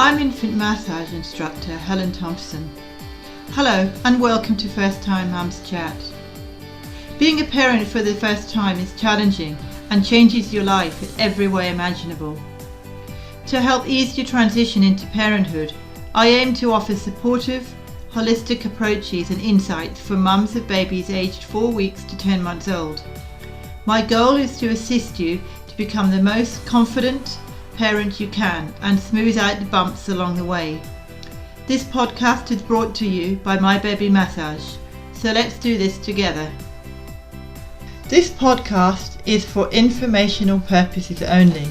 I'm infant massage instructor Helen Thompson. Hello and welcome to First Time Mums Chat. Being a parent for the first time is challenging and changes your life in every way imaginable. To help ease your transition into parenthood, I aim to offer supportive, holistic approaches and insights for mums of babies aged 4 weeks to 10 months old. My goal is to assist you to become the most confident parent you can and smooth out the bumps along the way. This podcast is brought to you by My Baby Massage, so let's do this together. This podcast is for informational purposes only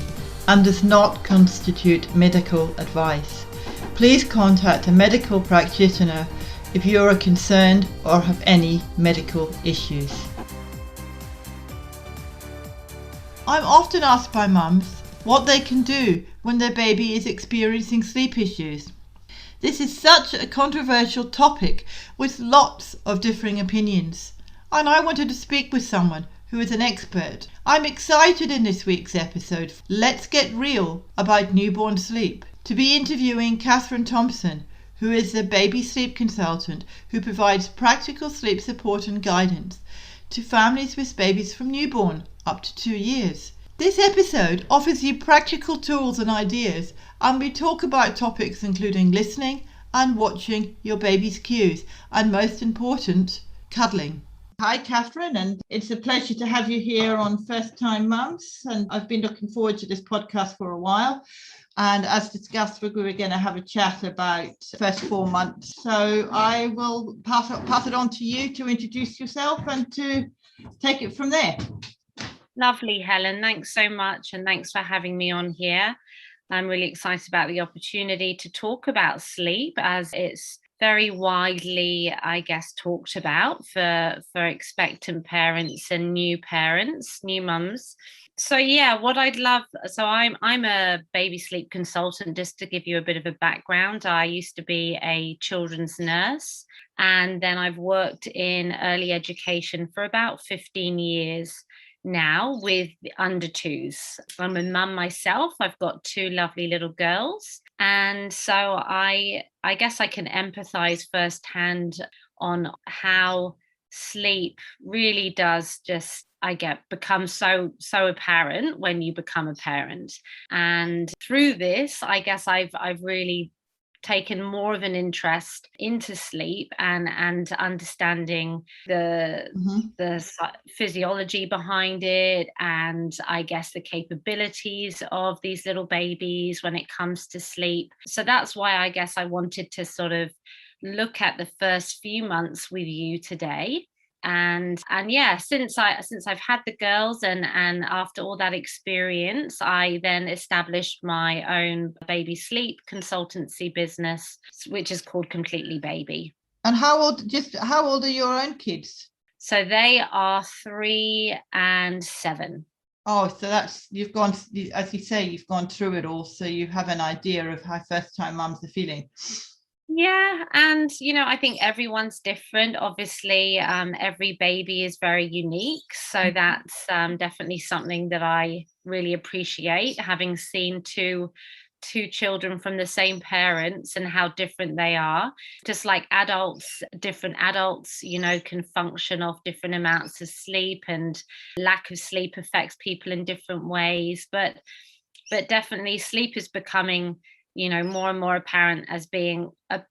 and does not constitute medical advice. Please contact a medical practitioner if you are concerned or have any medical issues. I'm often asked by mums what they can do when their baby is experiencing sleep issues. This is such a controversial topic with lots of differing opinions, and I wanted to speak with someone who is an expert. I'm excited in this week's episode, Let's Get Real about newborn sleep, to be interviewing Catherine Thompson, who is a baby sleep consultant who provides practical sleep support and guidance to families with babies from newborn up to 2 years. This episode offers you practical tools and ideas, and we talk about topics including listening and watching your baby's cues, and most important, cuddling. Hi Catherine, and it's a pleasure to have you here on First Time Mums, and I've been looking forward to this podcast for a while, and as discussed we're going to have a chat about first 4 months, so I will pass it on to you to introduce yourself and to take it from there. Lovely, Helen. Thanks so much. And thanks for having me on here. I'm really excited about the opportunity to talk about sleep, as it's very widely, I guess, talked about for expectant parents and new parents, new mums. So yeah, what I'd love, so I'm a baby sleep consultant, just to give you a bit of a background. I used to be a children's nurse, and then I've worked in early education for about 15 years now with under twos. I'm a mum myself. I've got 2 lovely little girls, and so I guess I can empathize firsthand on how sleep really does just become so apparent when you become a parent. And through this, I guess I've really taken more of an interest into sleep and understanding the physiology behind it, and I guess the capabilities of these little babies when it comes to sleep. So that's why I guess I wanted to sort of look at the first few months with you today. And yeah, since I've had the girls and after all that experience, I then established my own baby sleep consultancy business, which is called Completely Baby. And how old are your own kids? So they are 3 and 7. Oh, so you've gone, as you say, you've gone through it all, so you have an idea of how first time mums are feeling. Yeah, and I think everyone's different. Obviously, every baby is very unique, so that's definitely something that I really appreciate, having seen two children from the same parents and how different they are. Just like different adults, can function off different amounts of sleep, and lack of sleep affects people in different ways. But definitely sleep is becoming more and more apparent as being a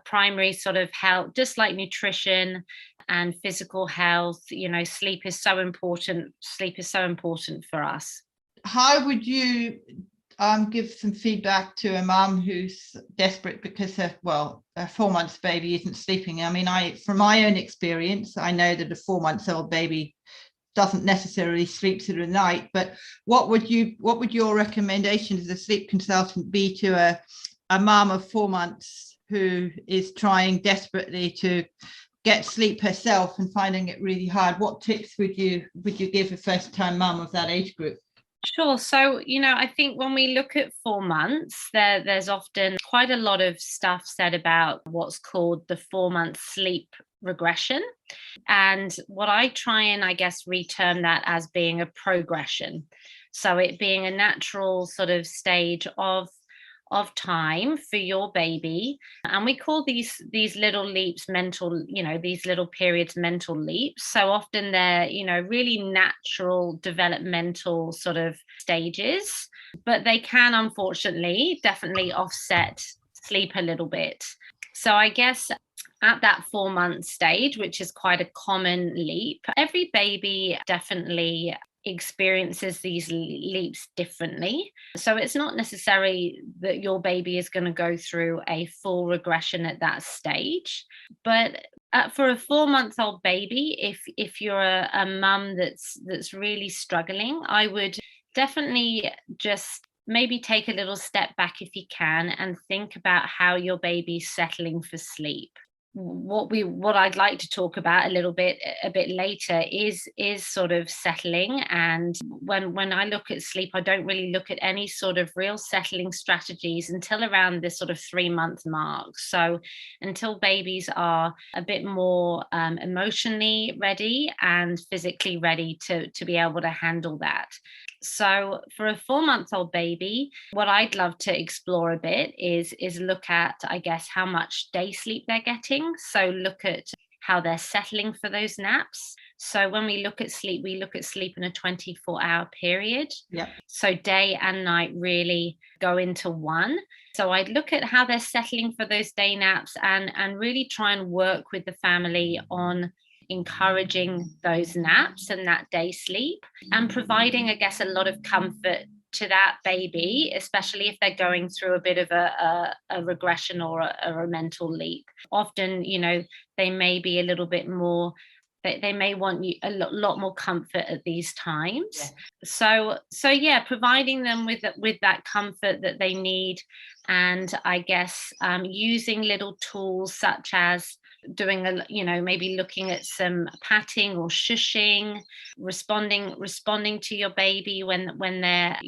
primary sort of health, just like nutrition and physical health. Sleep is so important. Sleep is so important for us. How would you give some feedback to a mum who's desperate because her 4 months baby isn't sleeping? I mean, from my own experience, I know that a 4-month-old baby doesn't necessarily sleep through the night, but what would your recommendation as a sleep consultant be to a mum of 4 months who is trying desperately to get sleep herself and finding it really hard? What tips would you give a first time mum of that age group? Sure. So, I think when we look at 4 months, there's often quite a lot of stuff said about what's called the 4-month sleep regression. And what I try and, I guess, reterm that as being a progression. So it being a natural sort of stage of of time for your baby. And we call these little leaps mental, these little periods mental leaps. So often they're, really natural developmental sort of stages, but they can unfortunately definitely offset sleep a little bit. So I guess at that 4-month stage, which is quite a common leap, every baby definitely experiences these leaps differently. So it's not necessary that your baby is going to go through a full regression at that stage. But for a 4-month-old baby, if you're a mum that's really struggling, I would definitely just maybe take a little step back if you can and think about how your baby's settling for sleep. What I'd like to talk about a bit later is sort of settling. And when I look at sleep, I don't really look at any sort of real settling strategies until around this sort of 3-month mark. So until babies are a bit more emotionally ready and physically ready to be able to handle that. So for a 4-month-old baby, what I'd love to explore a bit is look at, I guess, how much day sleep they're getting. So look at how they're settling for those naps. So when we look at sleep in a 24-hour period. Yeah. So day and night really go into one. So I'd look at how they're settling for those day naps and really try and work with the family on encouraging those naps and that day sleep and providing, I guess, a lot of comfort to that baby, especially if they're going through a bit of a regression or a mental leap. Often, they may be a little bit more, they may want you a lot more comfort at these times. Yeah. So yeah, providing them with that comfort that they need, and I guess using little tools such as doing maybe looking at some patting or shushing, responding to your baby when they're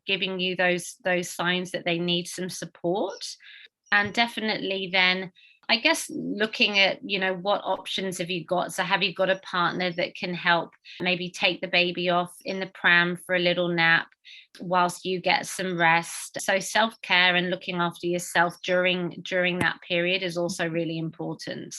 giving you those signs that they need some support. And definitely then I guess looking at, what options have you got? So have you got a partner that can help maybe take the baby off in the pram for a little nap whilst you get some rest? So self-care and looking after yourself during that period is also really important.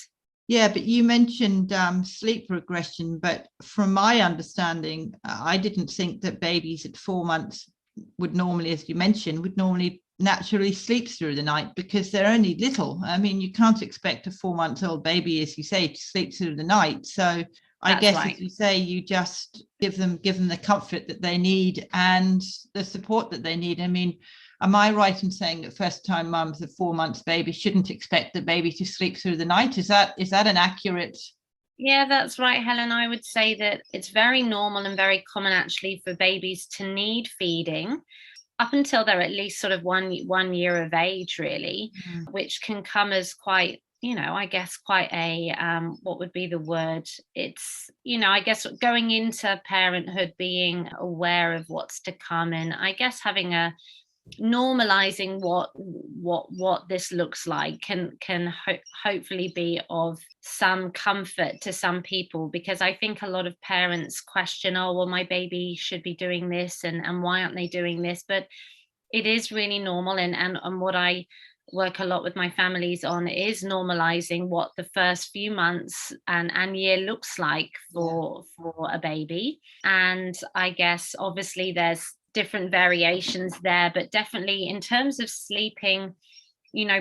Yeah, but you mentioned sleep regression, but from my understanding, I didn't think that babies at 4 months would normally, as you mentioned, naturally sleep through the night because they're only little. I mean, you can't expect a 4-month-old baby, as you say, to sleep through the night. So I guess, right, as you say, you just give them the comfort that they need and the support that they need. I mean, am I right in saying that first-time mums of 4 months baby shouldn't expect the baby to sleep through the night? Is that an accurate? Yeah, that's right, Helen. I would say that it's very normal and very common actually for babies to need feeding up until they're at least sort of one year of age, really, which can come as quite, I guess quite a, what would be the word? It's, I guess going into parenthood, being aware of what's to come, and I guess having a normalizing what this looks like can hopefully be of some comfort to some people, because I think a lot of parents question, oh well, my baby should be doing this and why aren't they doing this? But it is really normal, and what I work a lot with my families on is normalizing what the first few months and year looks like for a baby. And I guess obviously there's different variations there, but definitely in terms of sleeping,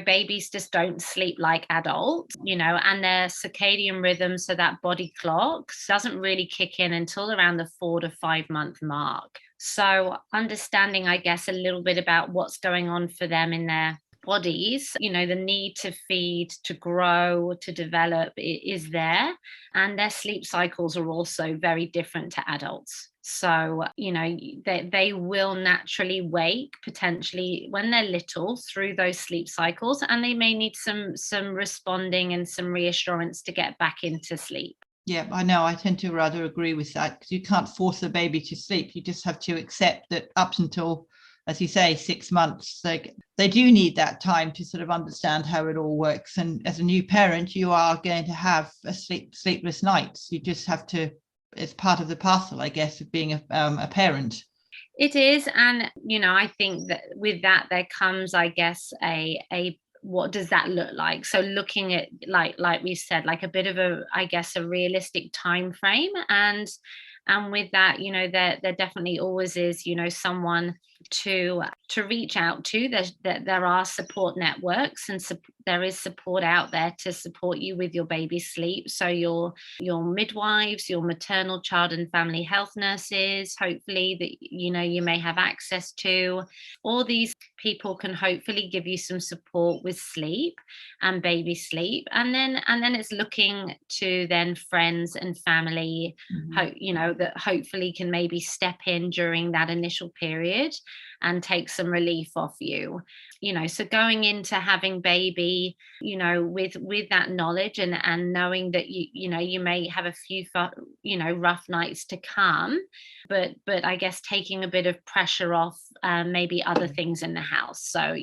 babies just don't sleep like adults, and their circadian rhythm, so that body clock doesn't really kick in until around the 4 to 5 month mark. So understanding, I guess, a little bit about what's going on for them in their bodies, the need to feed, to grow, to develop is there. And their sleep cycles are also very different to adults. So, they will naturally wake potentially when they're little through those sleep cycles, and they may need some responding and some reassurance to get back into sleep. Yeah, I know. I tend to rather agree with that, because you can't force a baby to sleep. You just have to accept that up until, as you say, 6 months, they do need that time to sort of understand how it all works. And as a new parent, you are going to have sleepless nights. You just have to, it's part of the parcel, I guess, of being a parent. It is. And, I think that with that, there comes, I guess, a what does that look like? So looking at, like we said, like a bit of a, I guess, a realistic time frame. And with that, there definitely always is, someone to reach out to. There are support networks, and there is support out there to support you with your baby's sleep. So your midwives, your maternal, child and family health nurses, hopefully, that you may have access to. All these people can hopefully give you some support with sleep and baby sleep. And then it's looking to then friends and family, that hopefully can maybe step in during that initial period and take some relief off you. So going into having baby, with that knowledge and knowing that you may have a few rough nights to come, but I guess taking a bit of pressure off maybe other things in the house. So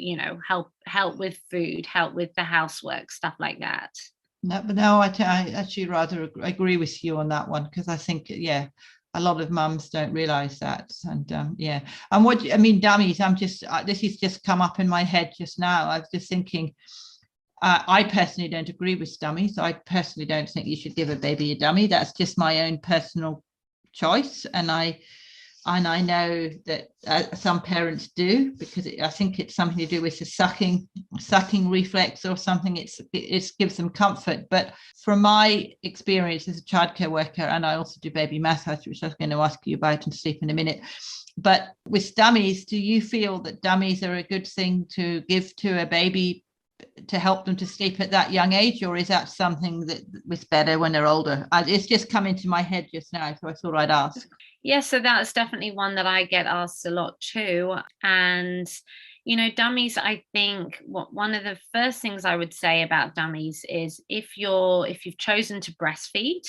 help with food, help with the housework, stuff like that. No, I actually rather agree with you on that one, because I think, yeah, a lot of mums don't realize that. And yeah, and what I mean, dummies, this has just come up in my head just now. I was just thinking, I personally don't agree with dummies. I personally don't think you should give a baby a dummy. That's just my own personal choice. And I know that some parents do, because I think it's something to do with the sucking reflex or something. It gives them comfort. But from my experience as a childcare worker, and I also do baby massage, which I was going to ask you about and sleep in a minute. But with dummies, do you feel that dummies are a good thing to give to a baby to help them to sleep at that young age, or is that something that was better when they're older? It's just come into my head just now, so I thought I'd ask. Yeah, so that's definitely one that I get asked a lot too. And dummies, I think one of the first things I would say about dummies is if you've chosen to breastfeed,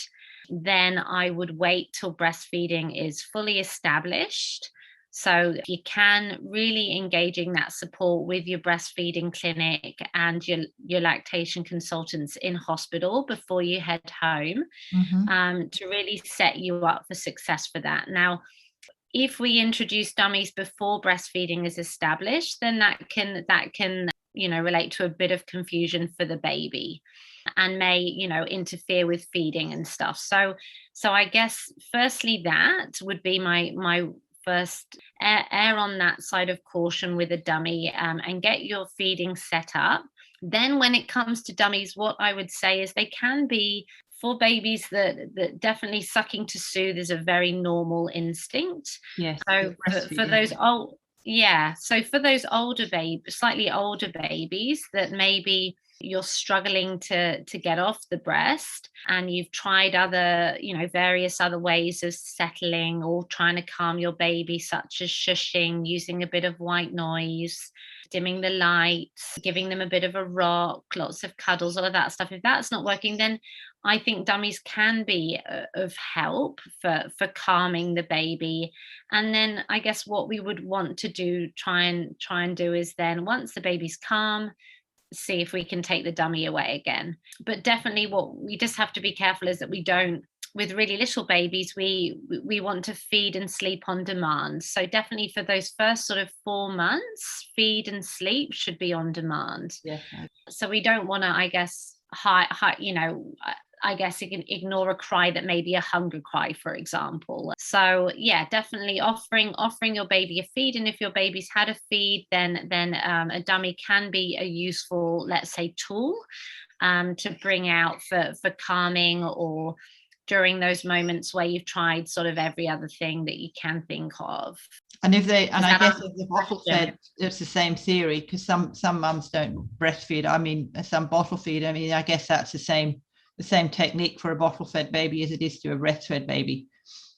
then I would wait till breastfeeding is fully established. So you can really engaging that support with your breastfeeding clinic and your lactation consultants in hospital before you head home, to really set you up for success for that. Now, if we introduce dummies before breastfeeding is established, then that can relate to a bit of confusion for the baby and may interfere with feeding and stuff. So I guess firstly that would be my first, err on that side of caution with a dummy, and get your feeding set up. Then when it comes to dummies, what I would say is they can be, for babies, that definitely sucking to soothe is a very normal instinct. Yes. So for those for those slightly older babies that maybe you're struggling to get off the breast, and you've tried other, various other ways of settling or trying to calm your baby, such as shushing, using a bit of white noise, dimming the lights, giving them a bit of a rock, lots of cuddles, all of that stuff. If that's not working, then I think dummies can be of help for calming the baby. And then I guess what we would want to do, try and do, is then once the baby's calm, see if we can take the dummy away again. But definitely what we just have to be careful is that we don't, with really little babies, we want to feed and sleep on demand. So definitely for those first sort of 4 months, feed and sleep should be on demand. Yeah. So we don't want to, I guess, ignore a cry that may be a hunger cry, for example. So yeah, definitely offering your baby a feed, and if your baby's had a feed, then a dummy can be a useful, let's say, tool to bring out for calming, or during those moments where you've tried sort of every other thing that you can think of. And I guess if the bottle fed, it's the same theory, because some mums don't breastfeed. I mean, some bottle feed. I mean, I guess that's the same technique for a bottle fed baby as it is to a breastfed baby.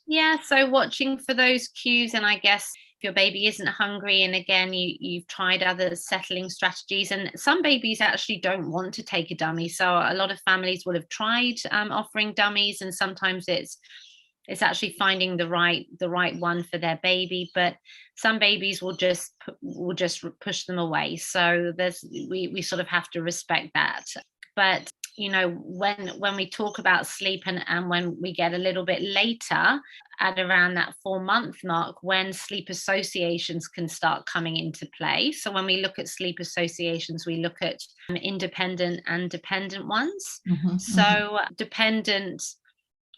Yeah, so watching for those cues, and I guess if your baby isn't hungry, and again you've tried other settling strategies, and some babies actually don't want to take a dummy, so a lot of families will have tried offering dummies, and sometimes it's actually finding the right one for their baby, but some babies will just push them away. So we sort of have to respect that. But you know, when we talk about sleep and when we get a little bit later at around that 4-month mark, when sleep associations can start coming into play. So when we look at sleep associations, we look at independent and dependent ones. So dependent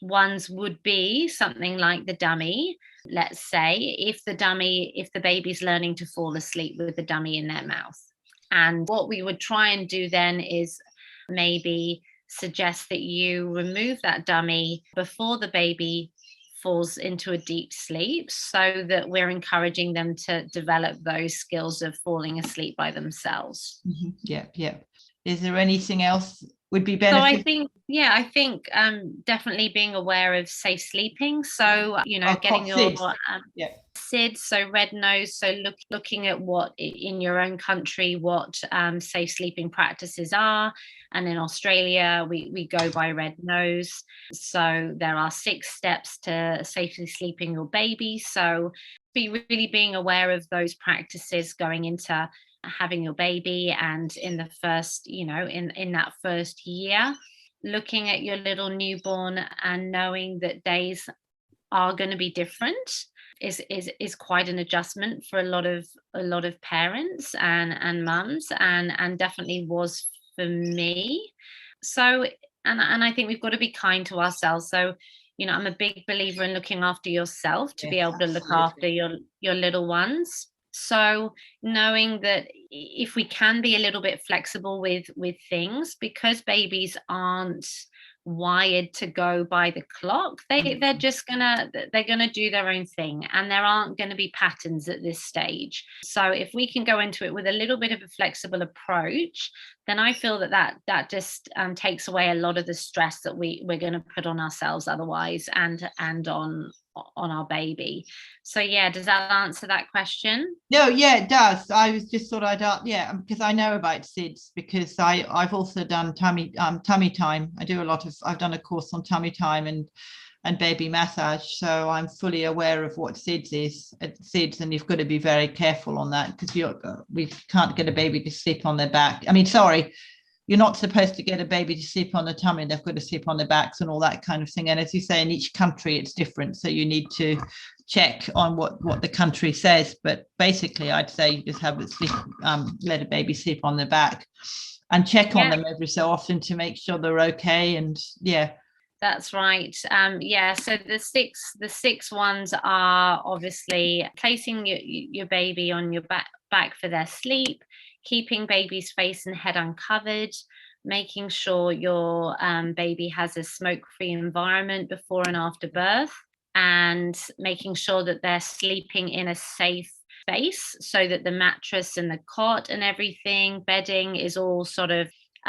ones would be something like the dummy. Let's say if the baby's learning to fall asleep with the dummy in their mouth. And what we would try and do then is maybe suggest that you remove that dummy before the baby falls into a deep sleep, so that we're encouraging them to develop those skills of falling asleep by themselves. Yeah. Is there anything else would be So beneficial? I think definitely being aware of safe sleeping. So, you know, getting your SIDS, so red nose. So looking at what in your own country, what safe sleeping practices are. And in Australia, we go by red nose. So there are 6 steps to safely sleeping your baby. So really being aware of those practices going into having your baby, and in the first, you know, in that first year, looking at your little newborn and knowing that days are going to be different is quite an adjustment for a lot of parents and mums, and definitely was for me. So and I think we've got to be kind to ourselves. So, you know, I'm a big believer in looking after yourself to be able to look after your little ones. So knowing that if we can be a little bit flexible with things, because babies aren't wired to go by the clock, they're just gonna do their own thing, and there aren't going to be patterns at this stage. So if we can go into it with a little bit of a flexible approach, then I feel that just takes away a lot of the stress that we're going to put on ourselves otherwise, and on our baby. So yeah, does that answer that question? No, yeah, it does. I was just thought because I know about SIDS, because I've also done tummy time. I've done a course on tummy time and baby massage, so I'm fully aware of what SIDS, and you've got to be very careful on that, because we can't get a baby to sleep on their back. I mean, sorry, you're not supposed to get a baby to sleep on the tummy. They've got to sleep on their backs and all that kind of thing. And as you say, in each country, it's different. So you need to check on what the country says. But basically, I'd say you just have it sleep, let a baby sleep on their back, and check on them every so often to make sure they're okay. And yeah. That's right. So the six ones are obviously placing your baby on your back for their sleep, keeping baby's face and head uncovered, making sure your baby has a smoke-free environment before and after birth, and making sure that they're sleeping in a safe space, so that the mattress and the cot and everything, bedding, is all sort of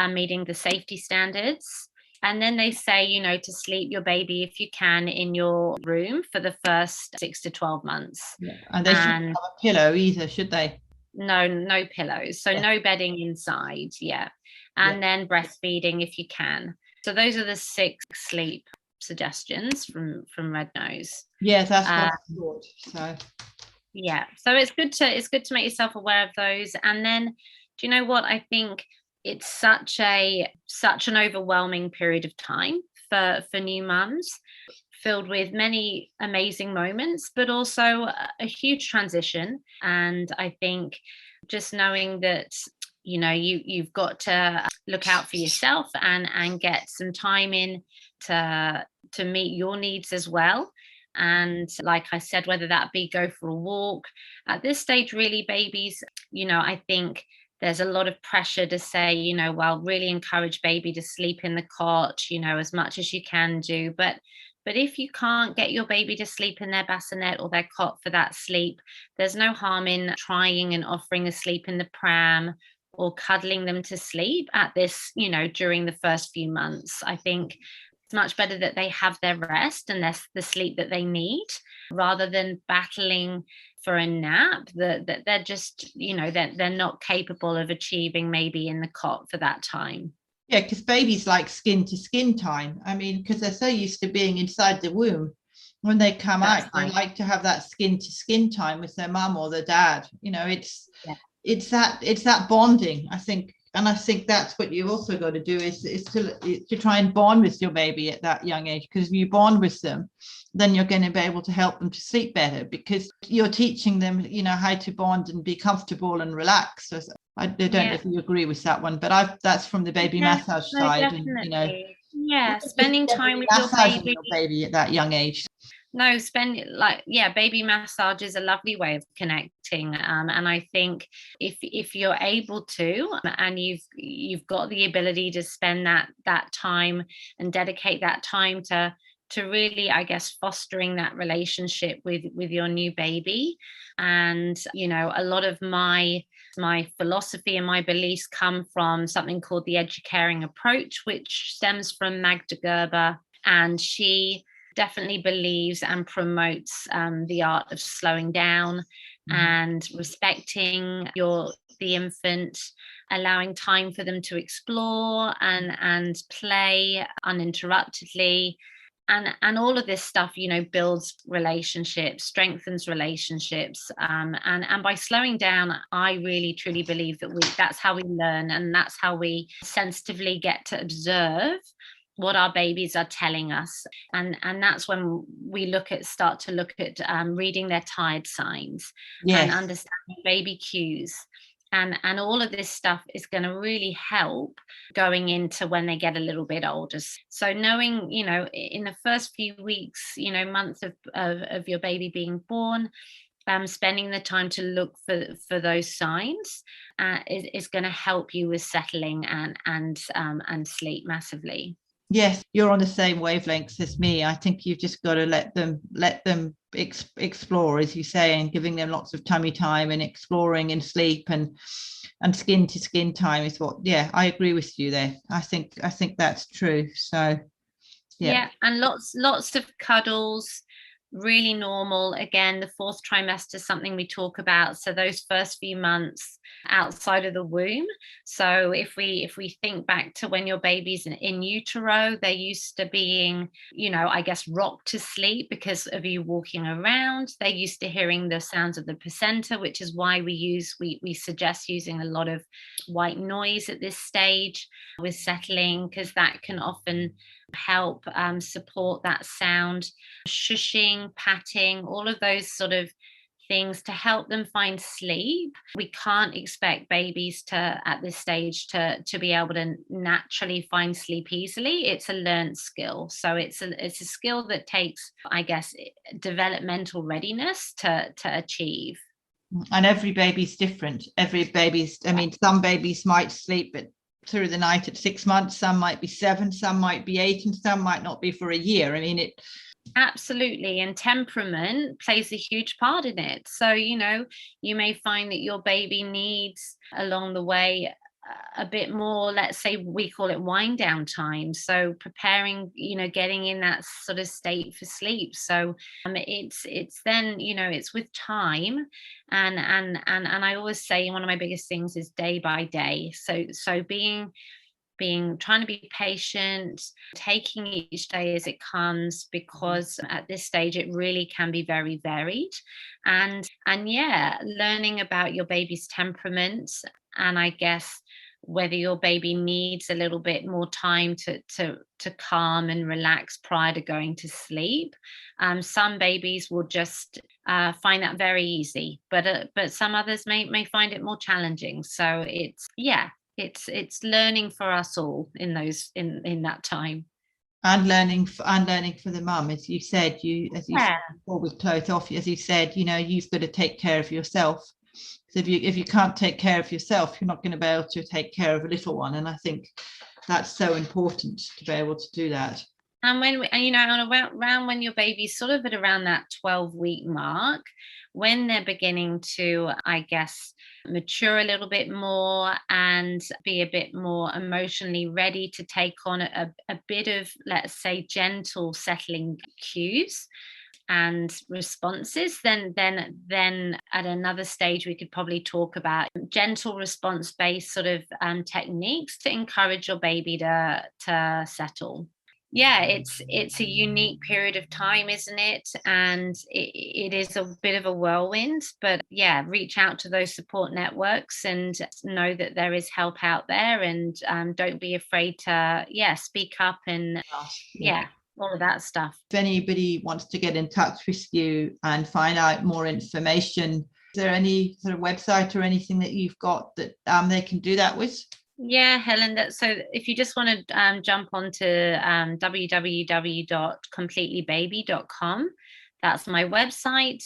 meeting the safety standards. And then they say, you know, to sleep your baby, if you can, in your room for the first 6 to 12 months. Yeah. And they shouldn't have a pillow either, should they? No pillows. So no bedding inside. Yeah. And then breastfeeding if you can. So those are the 6 sleep suggestions from Red Nose. Yeah, that's what I thought. So yeah. So it's good to make yourself aware of those. And then, do you know what? I think it's such an overwhelming period of time for new mums, filled with many amazing moments, but also a huge transition. And I think just knowing that, you know, you've got to look out for yourself and get some time in to meet your needs as well. And like I said, whether that be go for a walk at this stage, really, babies, you know, I think there's a lot of pressure to say, you know, well, really encourage baby to sleep in the cot, you know, as much as you can do. But if you can't get your baby to sleep in their bassinet or their cot for that sleep, there's no harm in trying and offering a sleep in the pram or cuddling them to sleep at this, you know, during the first few months. I think it's much better that they have their rest and the sleep that they need, rather than battling for a nap that they're just, you know, they're not capable of achieving maybe in the cot for that time. Yeah, because babies like skin to skin time. I mean, because they're so used to being inside the womb. When they come out, they like to have that skin to skin time with their mum or their dad. You know, it's that bonding. I think And I think that's what you've also got to do is to try and bond with your baby at that young age, because if you bond with them, then you're going to be able to help them to sleep better, because you're teaching them, how to bond and be comfortable and relax. So I don't know if you agree with that one, but that's from the baby massage side. Definitely. And Yeah, spending time with your baby at that young age. No, baby massage is a lovely way of connecting, and I think if you're able to, and you've got the ability to spend that time and dedicate that time to really, I guess, fostering that relationship with your new baby. And a lot of my philosophy and my beliefs come from something called the educaring approach, which stems from Magda Gerber, and she definitely believes and promotes the art of slowing down and respecting the infant, allowing time for them to explore and play uninterruptedly. And all of this stuff, builds relationships, strengthens relationships. And by slowing down, I really, truly believe that's how we learn, and that's how we sensitively get to observe what our babies are telling us. And that's when we start to look at reading their tired signs and understanding baby cues. And all of this stuff is going to really help going into when they get a little bit older. So knowing, in the first few weeks, months of your baby being born, spending the time to look for those signs is going to help you with settling and sleep massively. Yes, you're on the same wavelengths as me. I think you've just got to let them explore, as you say, and giving them lots of tummy time and exploring in sleep and skin to skin time is what. Yeah, I agree with you there. I think that's true. So yeah, and lots of cuddles. Really normal. Again, the fourth trimester is something we talk about. So those first few months outside of the womb. So if we think back to when your baby's in utero, they're used to being, I guess, rocked to sleep because of you walking around. They're used to hearing the sounds of the placenta, which is why we suggest using a lot of white noise at this stage with settling, because that can often help support that sound. Shushing, patting, all of those sort of things to help them find sleep. We can't expect babies at this stage to be able to naturally find sleep easily. It's a learned skill. So it's a skill that takes, I guess, developmental readiness to achieve. And every baby's different. Some babies might sleep through the night at 6 months, some might be 7, some might be 8, and some might not be for a year. Absolutely. And temperament plays a huge part in it. So, you may find that your baby needs along the way a bit more, let's say we call it wind down time. So preparing, getting in that sort of state for sleep. So it's then, it's with time. And I always say one of my biggest things is day by day. So trying to be patient, taking each day as it comes, because at this stage it really can be very varied. And learning about your baby's temperament, and I guess whether your baby needs a little bit more time to calm and relax prior to going to sleep. Some babies will just find that very easy, but some others may find it more challenging. So it's learning for us all in that time. And learning for the mum, as you said, said before we close off, as you said, you've got to take care of yourself. So if you can't take care of yourself, you're not going to be able to take care of a little one. And I think that's so important to be able to do that. And around when your baby's sort of at around that 12-week mark, when they're beginning to, I guess, mature a little bit more and be a bit more emotionally ready to take on a bit of, let's say, gentle settling cues and responses, then at another stage we could probably talk about gentle response-based sort of techniques to encourage your baby to settle. yeah, it's a unique period of time, isn't it? And it is a bit of a whirlwind, but yeah, reach out to those support networks and know that there is help out there, and don't be afraid to, yeah, speak up and yeah, all of that stuff. If anybody wants to get in touch with you and find out more information, is there any sort of website or anything that you've got that they can do that with? Yeah, Helen, so if you just want to jump onto www.completelybaby.com, that's my website,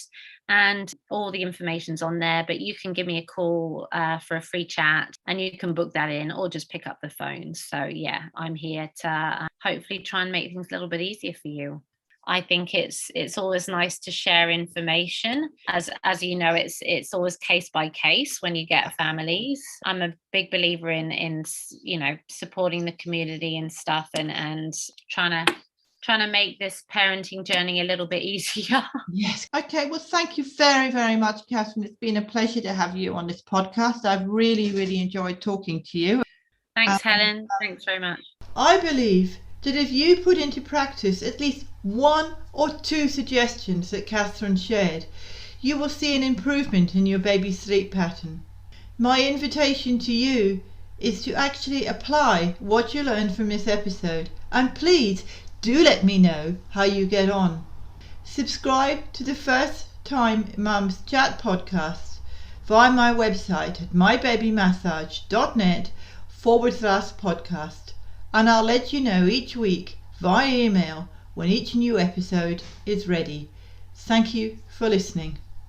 and all the information's on there. But you can give me a call for a free chat, and you can book that in or just pick up the phone. So yeah, I'm here to hopefully try and make things a little bit easier for you. I think it's always nice to share information. As you know, it's always case by case when you get families. I'm a big believer in supporting the community and stuff, and trying to make this parenting journey a little bit easier. Yes. Okay. Well, thank you very, very much, Catherine. It's been a pleasure to have you on this podcast. I've really, really enjoyed talking to you. Thanks, Helen. Thanks very much. I believe that if you put into practice at least one or two suggestions that Catherine shared, you will see an improvement in your baby's sleep pattern. My invitation to you is to actually apply what you learned from this episode, and please do let me know how you get on. Subscribe to the First Time Mums Chat podcast via my website at mybabymassage.net/podcast. And I'll let you know each week via email when each new episode is ready. Thank you for listening.